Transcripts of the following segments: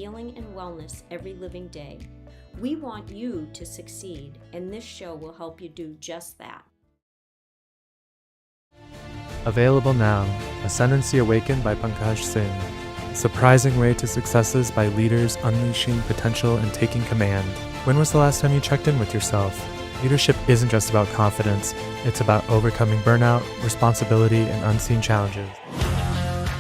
healing and wellness every living day. We want you to succeed, and this show will help you do just that. Available now, Ascendancy Awakened by Pankaj Singh. Surprising way to successes by leaders unleashing potential and taking command. When was the last time you checked in with yourself? Leadership isn't just about confidence, it's about overcoming burnout, responsibility, and unseen challenges.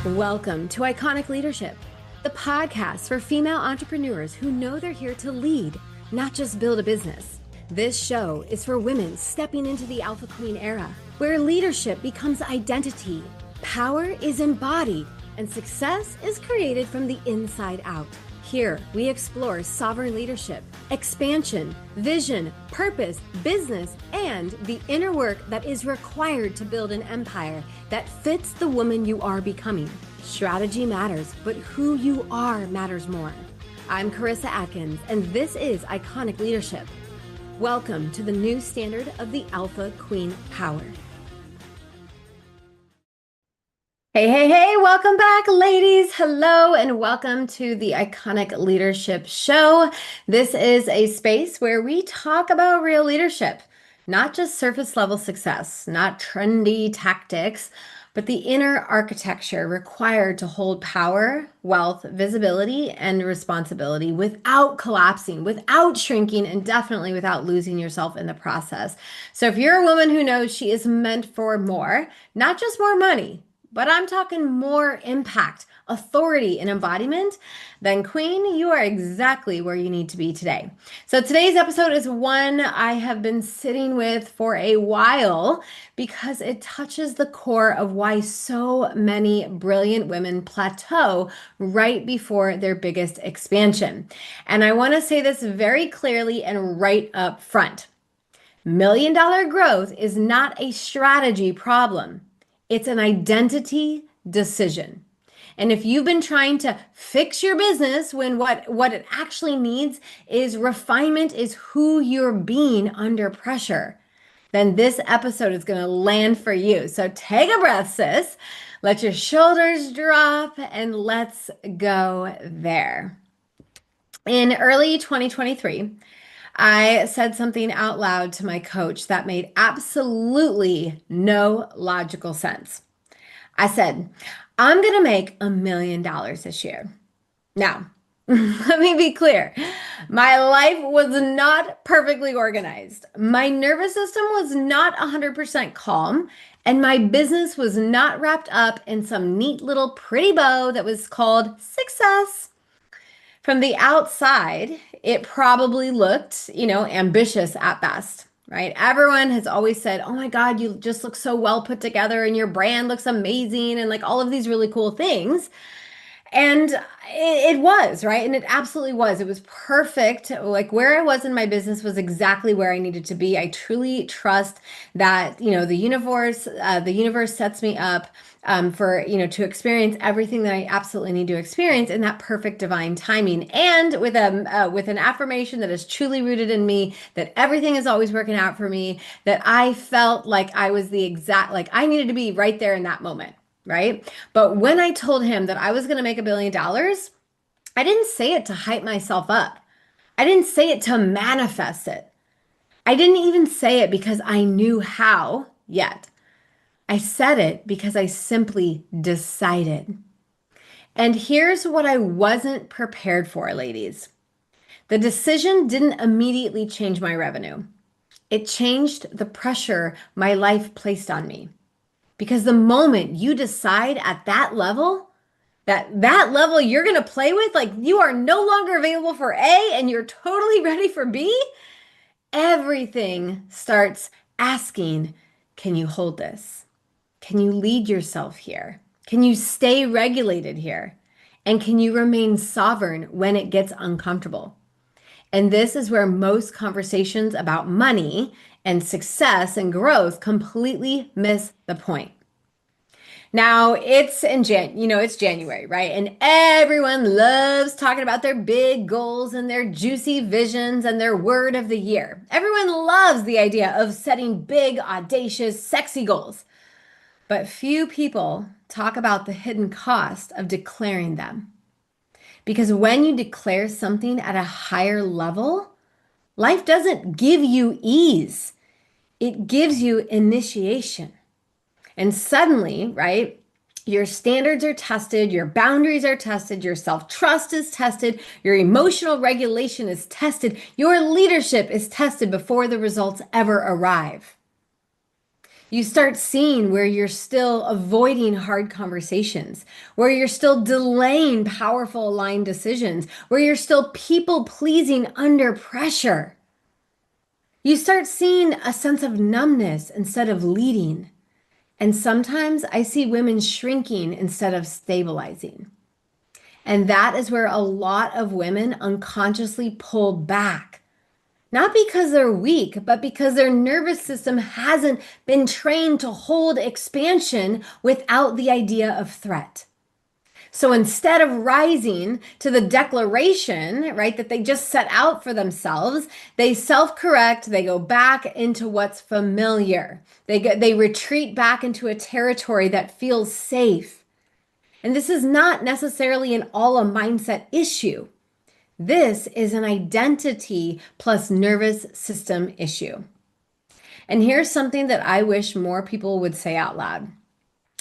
Welcome to Iconic Leadership, the podcast for female entrepreneurs who know they're here to lead, not just build a business. This show is for women stepping into the Alpha Queen era, where leadership becomes identity, power is embodied, and success is created from the inside out. Here, we explore sovereign leadership, expansion, vision, purpose, business, and the inner work that is required to build an empire that fits the woman you are becoming. Strategy matters, but who you are matters more. I'm Karissa Adkins, and this is Iconic Leadership. Welcome to the new standard of the Alpha Queen power. Hey, welcome back, ladies. Hello, and welcome to the Iconic Leadership Show. This is a space where we talk about real leadership, not just surface level success, not trendy tactics, but the inner architecture required to hold power, wealth, visibility, and responsibility without collapsing, without shrinking, and definitely without losing yourself in the process. So if you're a woman who knows she is meant for more, not just more money, but I'm talking more impact, authority, and embodiment, then Queen, you are exactly where you need to be today. So today's episode is one I have been sitting with for a while because it touches the core of why so many brilliant women plateau right before their biggest expansion. And I want to say this very clearly and right up front. $1 million growth is not a strategy problem. It's an identity decision. And if you've been trying to fix your business when what it actually needs is refinement, is who you're being under pressure, then this episode is going to land for you. So take a breath, sis. Let your shoulders drop and let's go there. In early 2023, I said something out loud to my coach that made absolutely no logical sense. I said, I'm going to make $1 million this year. Now, let me be clear. My life was not perfectly organized. My nervous system was not 100% calm, and my business was not wrapped up in some neat little pretty bow that was called success. From the outside, it probably looked, ambitious at best, right? Everyone has always said, oh my God, you just look so well put together and your brand looks amazing and like all of these really cool things. And it was, right? And it absolutely was. It was perfect. Like where I was in my business was exactly where I needed to be. I truly trust that, the universe sets me up to experience everything that I absolutely need to experience in that perfect divine timing. And with an affirmation that is truly rooted in me, that everything is always working out for me, that I felt like I was I needed to be right there in that moment. Right? But when I told him that I was going to make $1 billion, I didn't say it to hype myself up. I didn't say it to manifest it. I didn't even say it because I knew how yet. I said it because I simply decided. And here's what I wasn't prepared for, ladies. The decision didn't immediately change my revenue. It changed the pressure my life placed on me. Because the moment you decide at that level, that level you're going to play with, like you are no longer available for A and you're totally ready for B, everything starts asking, can you hold this? Can you lead yourself here? Can you stay regulated here? And can you remain sovereign when it gets uncomfortable? And this is where most conversations about money and success and growth completely miss the point. Now it's it's January, right? And everyone loves talking about their big goals and their juicy visions and their word of the year. Everyone loves the idea of setting big, audacious, sexy goals. But few people talk about the hidden cost of declaring them. Because when you declare something at a higher level, life doesn't give you ease, it gives you initiation. And suddenly, right, your standards are tested, your boundaries are tested, your self trust is tested, your emotional regulation is tested, your leadership is tested before the results ever arrive. You start seeing where you're still avoiding hard conversations, where you're still delaying powerful aligned decisions, where you're still people pleasing under pressure. You start seeing a sense of numbness instead of leading. And sometimes I see women shrinking instead of stabilizing. And that is where a lot of women unconsciously pull back. Not because they're weak, but because their nervous system hasn't been trained to hold expansion without the idea of threat. So instead of rising to the declaration, right, that they just set out for themselves, they self-correct, they go back into what's familiar. They retreat back into a territory that feels safe. And this is not necessarily an all a mindset issue. This is an identity plus nervous system issue. And here's something that I wish more people would say out loud.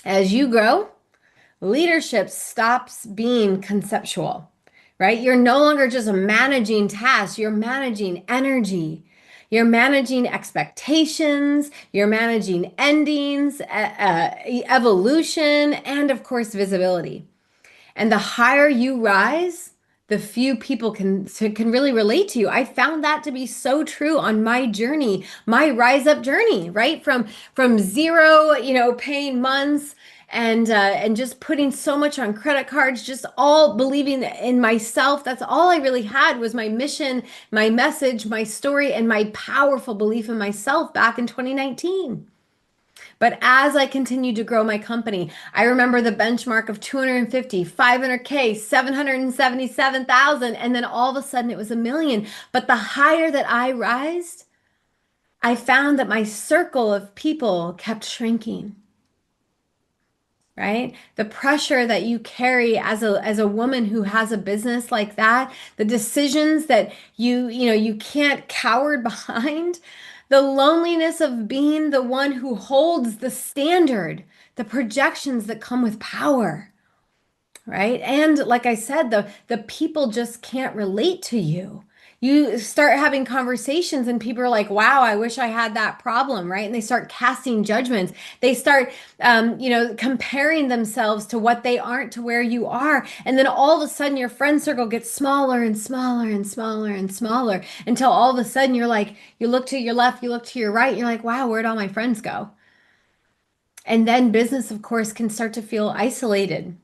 As you grow, leadership stops being conceptual, right? You're no longer just managing tasks, you're managing energy. You're managing expectations, you're managing endings, evolution, and of course, visibility. And the higher you rise, the few people can really relate to you. I found that to be so true on my journey, my rise up journey, right? From zero, paying months and just putting so much on credit cards, just all believing in myself. That's all I really had was my mission, my message, my story, and my powerful belief in myself back in 2019. But as I continued to grow my company, I remember the benchmark of 250, 500K, 777,000, and then all of a sudden it was a million. But the higher that I rised, I found that my circle of people kept shrinking. Right? The pressure that you carry as a woman who has a business like that, the decisions that you can't cower behind, the loneliness of being the one who holds the standard, the projections that come with power, right? And like I said, the people just can't relate to you. You start having conversations and people are like, wow, I wish I had that problem, right? And they start casting judgments. They start, comparing themselves to what they aren't to where you are. And then all of a sudden your friend circle gets smaller and smaller and smaller and smaller until all of a sudden you're like, you look to your left, you look to your right, and you're like, wow, where'd all my friends go? And then business, of course, can start to feel isolated,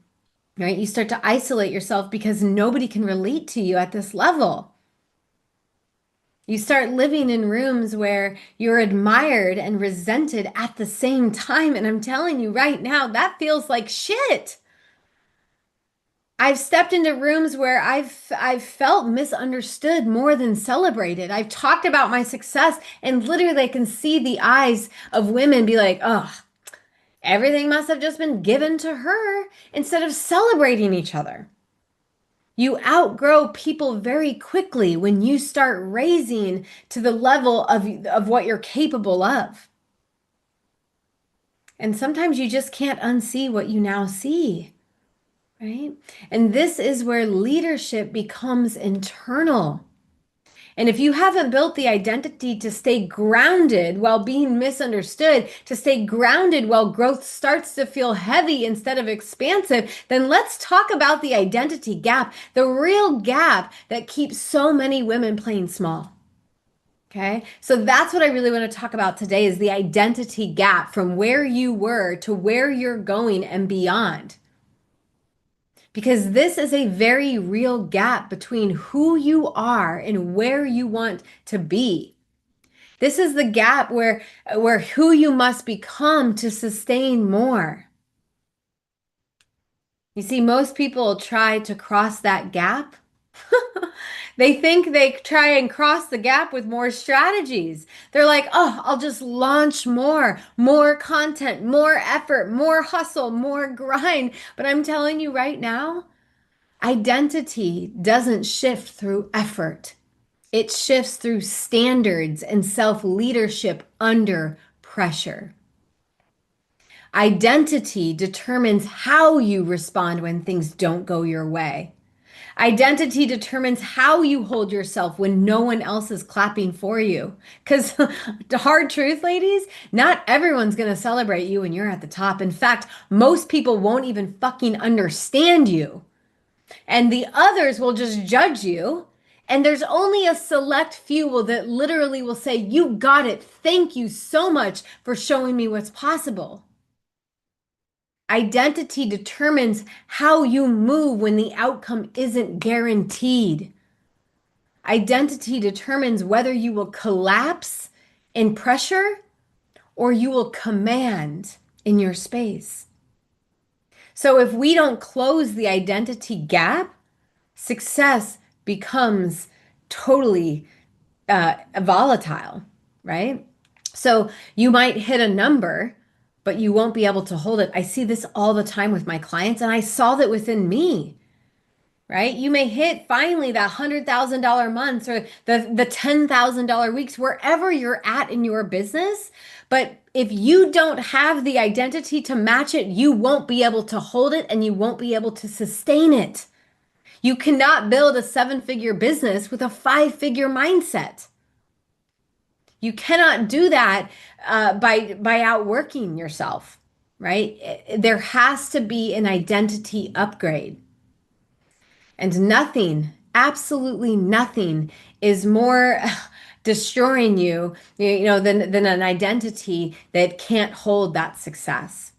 right? You start to isolate yourself because nobody can relate to you at this level. You start living in rooms where you're admired and resented at the same time. And I'm telling you right now, that feels like shit. I've stepped into rooms where I've felt misunderstood more than celebrated. I've talked about my success and literally I can see the eyes of women be like, oh, everything must have just been given to her instead of celebrating each other. You outgrow people very quickly when you start raising to the level of what you're capable of. And sometimes you just can't unsee what you now see, right? And this is where leadership becomes internal. And if you haven't built the identity to stay grounded while being misunderstood, to stay grounded while growth starts to feel heavy instead of expansive, then let's talk about the identity gap, the real gap that keeps so many women playing small. Okay, so that's what I really want to talk about today is the identity gap from where you were to where you're going and beyond. Because this is a very real gap between who you are and where you want to be. This is the gap where who you must become to sustain more. You see, most people try to cross that gap. They think they try and cross the gap with more strategies. They're like, oh, I'll just launch more content, more effort, more hustle, more grind. But I'm telling you right now, Identity doesn't shift through effort. It shifts through standards and self-leadership under pressure. Identity determines how you respond when things don't go your way. Identity determines how you hold yourself when no one else is clapping for you. Because the hard truth, ladies, not everyone's going to celebrate you when you're at the top. In fact, most people won't even fucking understand you. And the others will just judge you. And there's only a select few that literally will say, "You got it. Thank you so much for showing me what's possible." Identity determines how you move when the outcome isn't guaranteed. Identity determines whether you will collapse in pressure or you will command in your space. So if we don't close the identity gap, success becomes totally volatile, right? So you might hit a number, but you won't be able to hold it. I see this all the time with my clients, and I saw that within me, right? You may hit finally that $100,000 months or the $10,000 weeks, wherever you're at in your business. But if you don't have the identity to match it, you won't be able to hold it and you won't be able to sustain it. You cannot build a 7-figure business with a 5-figure mindset. You cannot do that by outworking yourself, right? There has to be an identity upgrade. And nothing, absolutely nothing is more destroying you, than an identity that can't hold that success.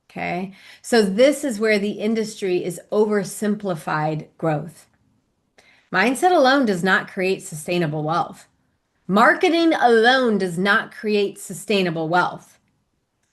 Okay? So this is where the industry is oversimplified growth. Mindset alone does not create sustainable wealth. Marketing alone does not create sustainable wealth.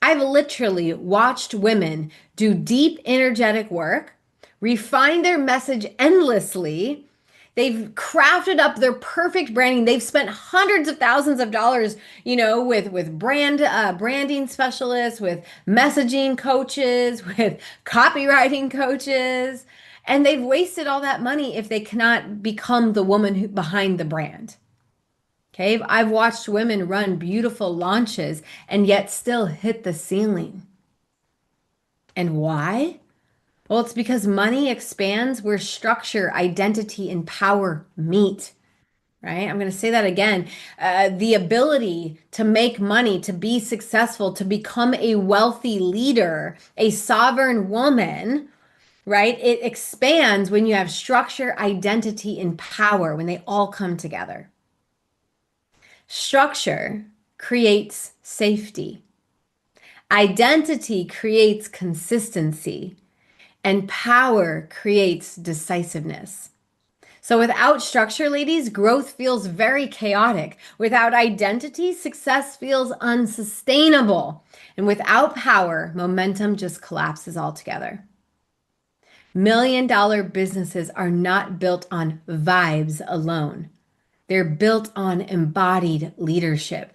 I've literally watched women do deep, energetic work, refine their message endlessly. They've crafted up their perfect branding. They've spent hundreds of thousands of dollars, with branding specialists, with messaging coaches, with copywriting coaches, and they've wasted all that money if they cannot become the woman behind the brand. Okay, I've watched women run beautiful launches and yet still hit the ceiling. And why? Well, it's because money expands where structure, identity, and power meet, right? I'm going to say that again. The ability to make money, to be successful, to become a wealthy leader, a sovereign woman, right? It expands when you have structure, identity, and power, when they all come together. Structure creates safety. Identity creates consistency. And power creates decisiveness. So without structure, ladies, growth feels very chaotic. Without identity, success feels unsustainable. And without power, momentum just collapses altogether. $1 million businesses are not built on vibes alone. They're built on embodied leadership.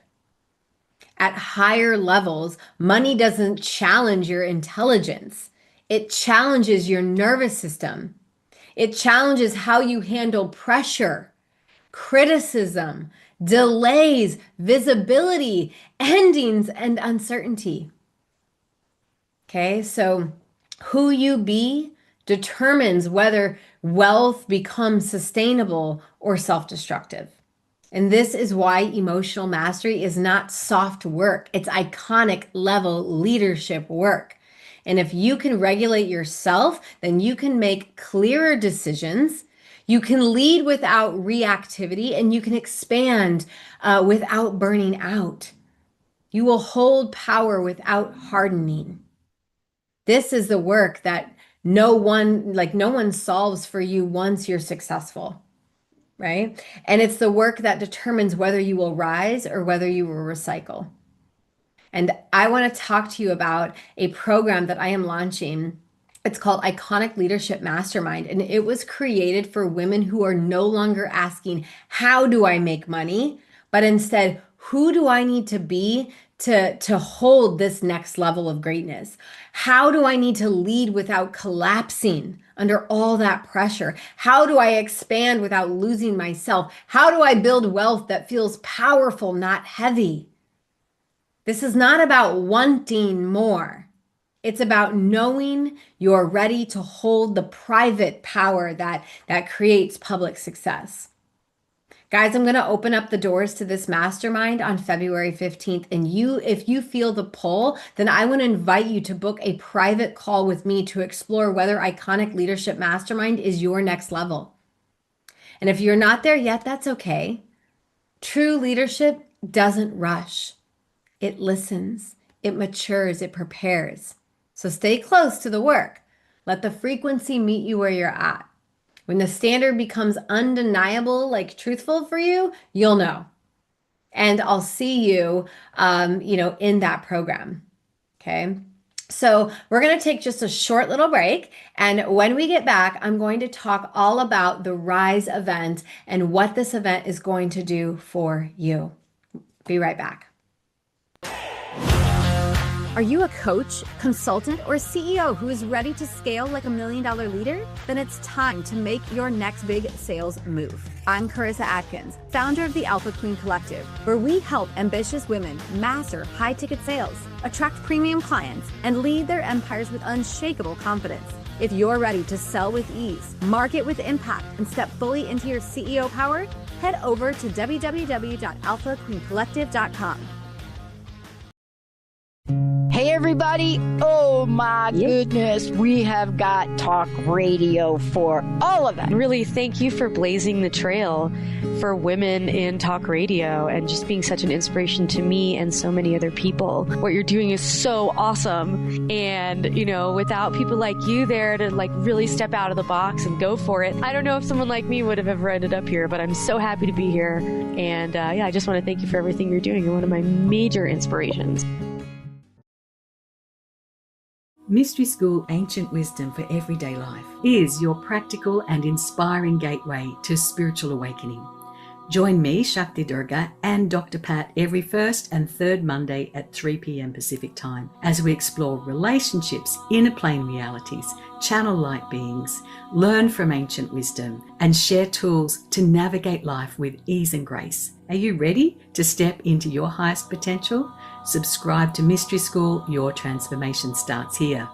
At higher levels, money doesn't challenge your intelligence. It challenges your nervous system. It challenges how you handle pressure, criticism, delays, visibility, endings, and uncertainty. Okay, so who you be determines whether wealth becomes sustainable or self-destructive. And this is why emotional mastery is not soft work. It's iconic level leadership work. And if you can regulate yourself, then you can make clearer decisions. You can lead without reactivity, and you can expand without burning out. You will hold power without hardening. This is the work that no one solves for you once you're successful, right? And it's the work that determines whether you will rise or whether you will recycle. And I want to talk to you about a program that I am launching. It's called Iconic Leadership Mastermind, and it was created for women who are no longer asking, how do I make money? But instead, who do I need to be to hold this next level of greatness? How do I need to lead without collapsing under all that pressure? How do I expand without losing myself? How do I build wealth that feels powerful, not heavy? This is not about wanting more. It's about knowing you're ready to hold the private power that creates public success. Guys, I'm going to open up the doors to this mastermind on February 15th. And if you feel the pull, then I want to invite you to book a private call with me to explore whether Iconic Leadership Mastermind is your next level. And if you're not there yet, that's okay. True leadership doesn't rush. It listens, it matures, it prepares. So stay close to the work. Let the frequency meet you where you're at. When the standard becomes undeniable, like truthful for you, you'll know. And I'll see you, in that program. Okay. So we're going to take just a short little break. And when we get back, I'm going to talk all about the Rise event and what this event is going to do for you. Be right back. Are you a coach, consultant, or CEO who is ready to scale like $1 million leader? Then it's time to make your next big sales move. I'm Karissa Adkins, founder of the Alpha Queen Collective, where we help ambitious women master high-ticket sales, attract premium clients, and lead their empires with unshakable confidence. If you're ready to sell with ease, market with impact, and step fully into your CEO power, head over to www.alphaqueencollective.com. Hey everybody, oh my goodness, we have got talk radio for all of us. Really, thank you for blazing the trail for women in talk radio and just being such an inspiration to me and so many other people. What you're doing is so awesome. And, without people like you there to really step out of the box and go for it, I don't know if someone like me would have ever ended up here, but I'm so happy to be here. And I just want to thank you for everything you're doing. You're one of my major inspirations. Mystery School Ancient Wisdom for Everyday Life is your practical and inspiring gateway to spiritual awakening. Join me, Shakti Durga, and Dr. Pat every first and third Monday at 3 p.m. Pacific Time as we explore relationships, inner plane realities, channel light beings, learn from ancient wisdom, and share tools to navigate life with ease and grace. Are you ready to step into your highest potential? Subscribe to Mystery School. Your transformation starts here.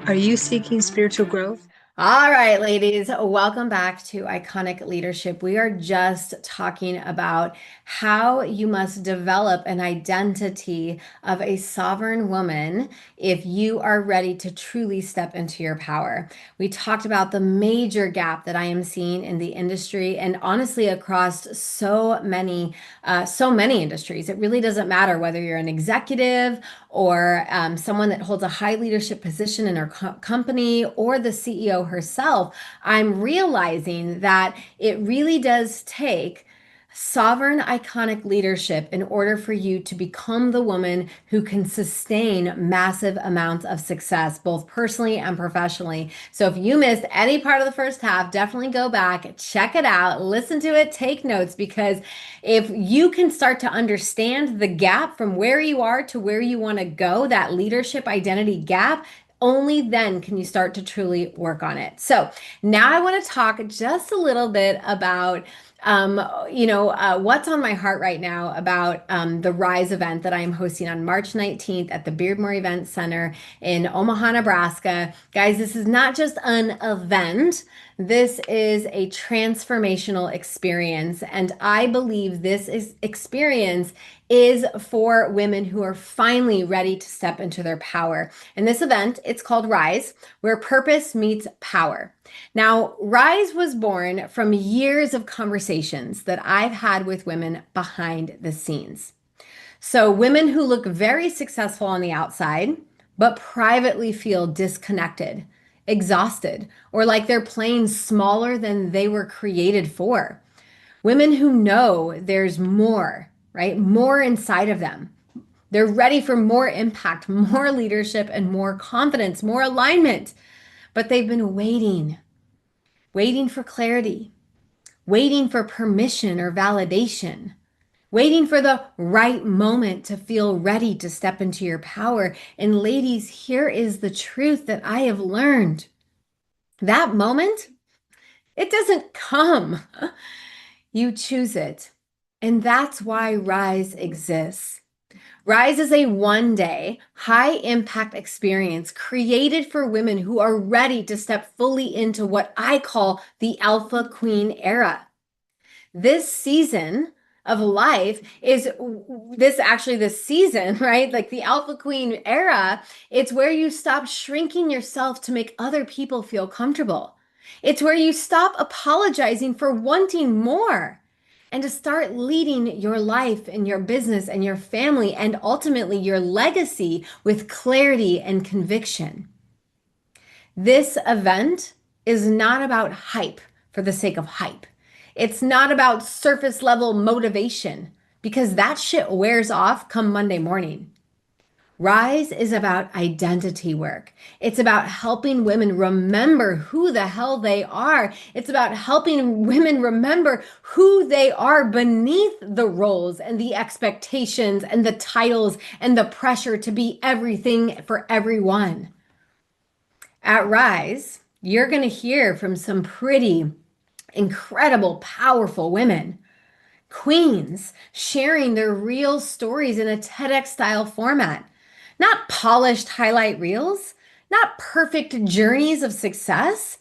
Are you seeking spiritual growth? All right, ladies, welcome back to Iconic Leadership. We are just talking about how you must develop an identity of a sovereign woman if you are ready to truly step into your power. We talked about the major gap that I am seeing in the industry and honestly across so many industries. It really doesn't matter whether you're an executive or someone that holds a high leadership position in her company or the CEO herself. I'm realizing that it really does take sovereign, iconic leadership in order for you to become the woman who can sustain massive amounts of success, both personally and professionally. So if you missed any part of the first half, definitely go back, check it out, listen to it, take notes, because if you can start to understand the gap from where you are to where you want to go, that leadership identity gap, only then can you start to truly work on it. So now I want to talk just a little bit about what's on my heart right now about the Rise event that I am hosting on March 19th at the Beardmore Event Center in Omaha, Nebraska. Guys, this is not just an event. This is a transformational experience. And I believe this experience is for women who are finally ready to step into their power. And this event, it's called Rise, where purpose meets power. Now, Rise was born from years of conversations that I've had with women behind the scenes. So women who look very successful on the outside, but privately feel disconnected, exhausted, or like they're playing smaller than they were created for. Women who know there's more, right? More inside of them. They're ready for more impact, more leadership, and more confidence, more alignment. But they've been waiting for clarity, waiting for permission or validation, waiting for the right moment to feel ready to step into your power. And ladies, here is the truth that I have learned. That moment, it doesn't come. You choose it. And that's why Rise exists. Rise is a one-day, high-impact experience created for women who are ready to step fully into what I call the Alpha Queen era. This season of life is this season, right? Like the Alpha Queen era, it's where you stop shrinking yourself to make other people feel comfortable. It's where you stop apologizing for wanting more and to start leading your life and your business and your family and ultimately your legacy with clarity and conviction. This event is not about hype for the sake of hype. It's not about surface level motivation because that shit wears off come Monday morning. Rise is about identity work. It's about helping women remember who the hell they are. It's about helping women remember who they are beneath the roles and the expectations and the titles and the pressure to be everything for everyone. At Rise, you're going to hear from some pretty incredible, powerful women, queens, sharing their real stories in a TEDx style format. Not polished highlight reels, not perfect journeys of success,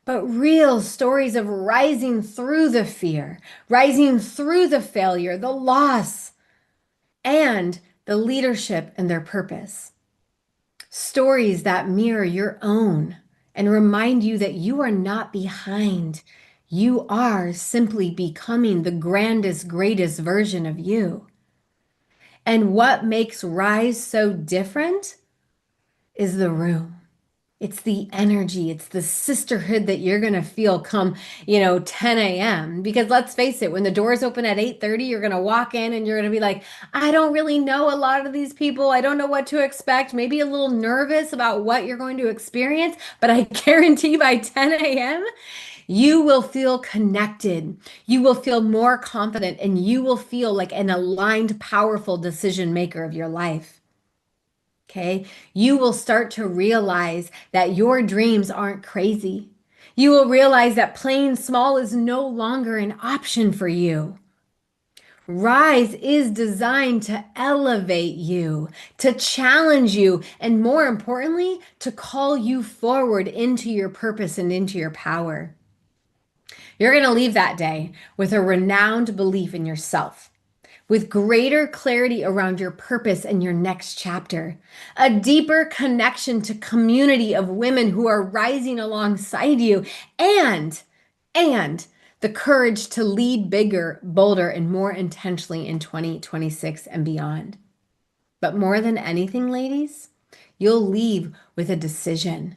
but real stories of rising through the fear, rising through the failure, the loss, and the leadership and their purpose. Stories that mirror your own and remind you that you are not behind. You are simply becoming the grandest, greatest version of you. And what makes Rise so different is the room. It's the energy. It's the sisterhood that you're going to feel come, 10 a.m. Because let's face it, when the doors open at 8:30, you're going to walk in and you're going to be like, I don't really know a lot of these people. I don't know what to expect. Maybe a little nervous about what you're going to experience. But I guarantee by 10 a.m., you will feel connected. You will feel more confident and you will feel like an aligned, powerful decision maker of your life. Okay. You will start to realize that your dreams aren't crazy. You will realize that playing small is no longer an option for you. Rise is designed to elevate you, to challenge you, and more importantly, to call you forward into your purpose and into your power. You're going to leave that day with a renowned belief in yourself, with greater clarity around your purpose and your next chapter, a deeper connection to community of women who are rising alongside you, and the courage to lead bigger, bolder, and more intentionally in 2026 and beyond. But more than anything, ladies, you'll leave with a decision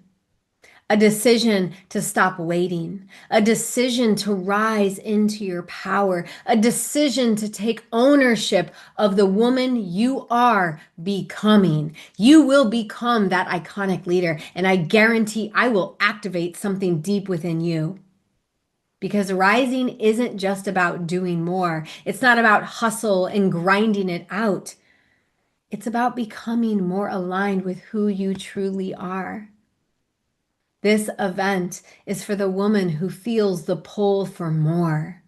to stop waiting, a decision to rise into your power, a decision to take ownership of the woman you are becoming. You will become that iconic leader, and I guarantee I will activate something deep within you. Because rising isn't just about doing more. It's not about hustle and grinding it out. It's about becoming more aligned with who you truly are. This event is for the woman who feels the pull for more.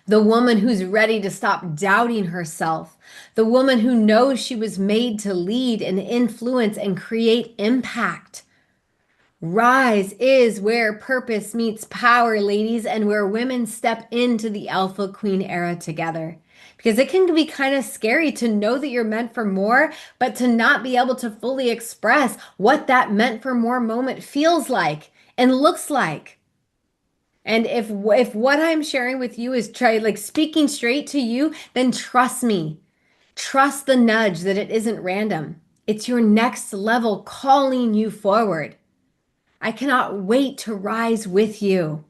The woman who's ready to stop doubting herself. The woman who knows she was made to lead and influence and create impact. Rise is where purpose meets power, ladies, and where women step into the Alpha Queen era together. Because it can be kind of scary to know that you're meant for more, but to not be able to fully express what that meant for more moment feels like and looks like. And if what I'm sharing with you is speaking straight to you, then trust me. Trust the nudge that it isn't random. It's your next level calling you forward. I cannot wait to rise with you.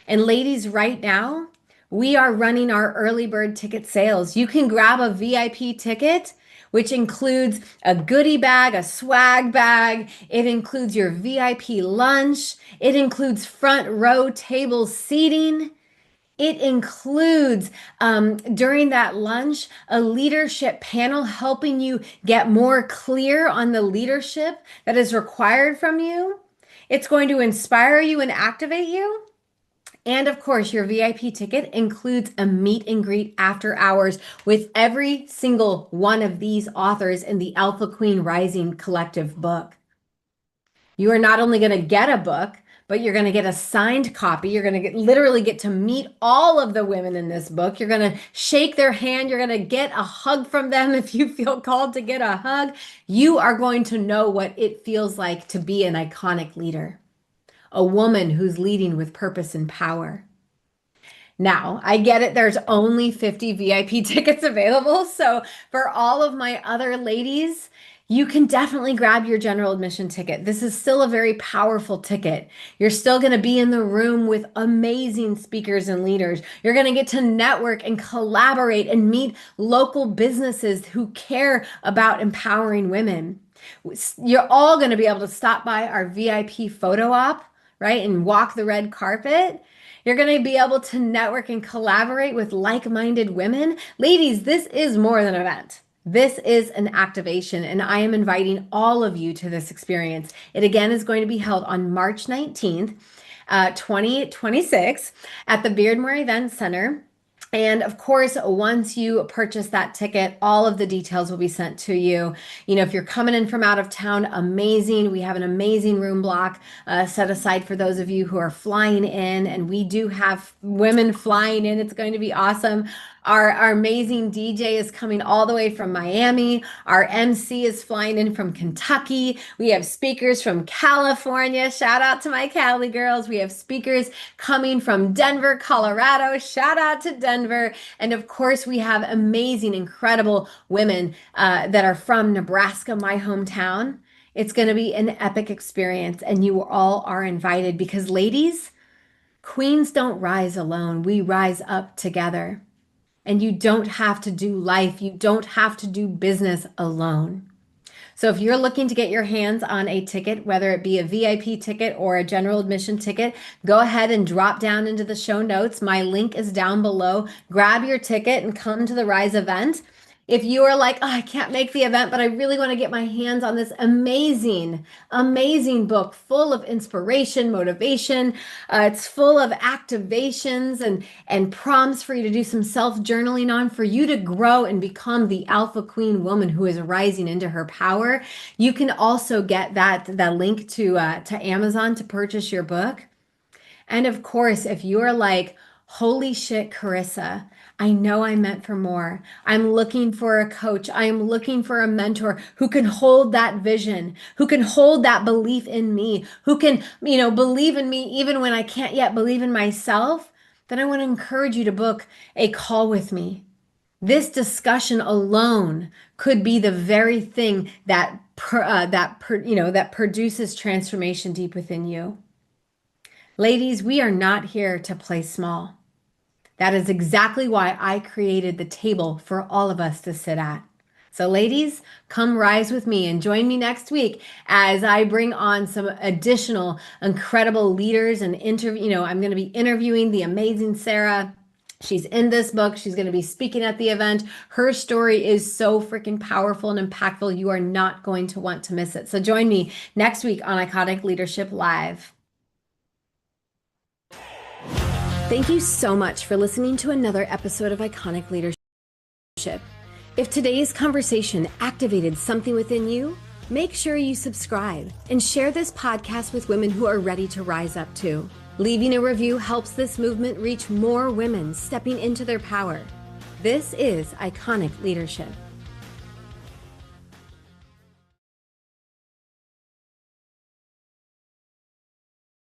And ladies, right now, we are running our early bird ticket sales. You can grab a VIP ticket, which includes a goodie bag, a swag bag. It includes your VIP lunch. It includes front row table seating. It includes, during that lunch, a leadership panel helping you get more clear on the leadership that is required from you. It's going to inspire you and activate you. And of course, your VIP ticket includes a meet and greet after hours with every single one of these authors in the Alpha Queen Rising Collective book. You are not only going to get a book, but you're going to get a signed copy. You're going to literally get to meet all of the women in this book. You're going to shake their hand. You're going to get a hug from them if you feel called to get a hug. You are going to know what it feels like to be an iconic leader, a woman who's leading with purpose and power. Now, I get it. There's only 50 VIP tickets available. So for all of my other ladies, you can definitely grab your general admission ticket. This is still a very powerful ticket. You're still going to be in the room with amazing speakers and leaders. You're going to get to network and collaborate and meet local businesses who care about empowering women. You're all going to be able to stop by our VIP photo op, right, and walk the red carpet. You're going to be able to network and collaborate with like-minded women. Ladies, this is more than an event. This is an activation, and I am inviting all of you to this experience. It again is going to be held on March 19th, 2026 at the Beardmore Event Center. And of course, once you purchase that ticket, all of the details will be sent to you. You know, if you're coming in from out of town, amazing. We have an amazing room block set aside for those of you who are flying in, and we do have women flying in. It's going to be awesome. Our amazing DJ is coming all the way from Miami. Our MC is flying in from Kentucky. We have speakers from California. Shout out to my Cali girls. We have speakers coming from Denver, Colorado. Shout out to Denver. And of course, we have amazing, incredible women that are from Nebraska, my hometown. It's going to be an epic experience, and you all are invited because, ladies, queens don't rise alone. We rise up together. And you don't have to do life. You don't have to do business alone. So if you're looking to get your hands on a ticket, whether it be a VIP ticket or a general admission ticket, go ahead and drop down into the show notes. My link is down below. Grab your ticket and come to the Rise event. If you are like, oh, I can't make the event, but I really want to get my hands on this amazing, amazing book full of inspiration, motivation. It's full of activations and prompts for you to do some self-journaling on, for you to grow and become the alpha queen woman who is rising into her power. You can also get that link to Amazon to purchase your book. And of course, if you're like, holy shit, Karissa, I know I'm meant for more. I'm looking for a coach. I am looking for a mentor who can hold that vision, who can hold that belief in me, who can, believe in me even when I can't yet believe in myself. Then I want to encourage you to book a call with me. This discussion alone could be the very thing that produces transformation deep within you. Ladies, we are not here to play small. That is exactly why I created the table for all of us to sit at. So ladies, come rise with me and join me next week as I bring on some additional incredible leaders and I'm going to be interviewing the amazing Sarah. She's in this book. She's going to be speaking at the event. Her story is so freaking powerful and impactful. You are not going to want to miss it. So join me next week on Iconic Leadership Live. Thank you so much for listening to another episode of Iconic Leadership. If today's conversation activated something within you, make sure you subscribe and share this podcast with women who are ready to rise up too. Leaving a review helps this movement reach more women stepping into their power. This is Iconic Leadership.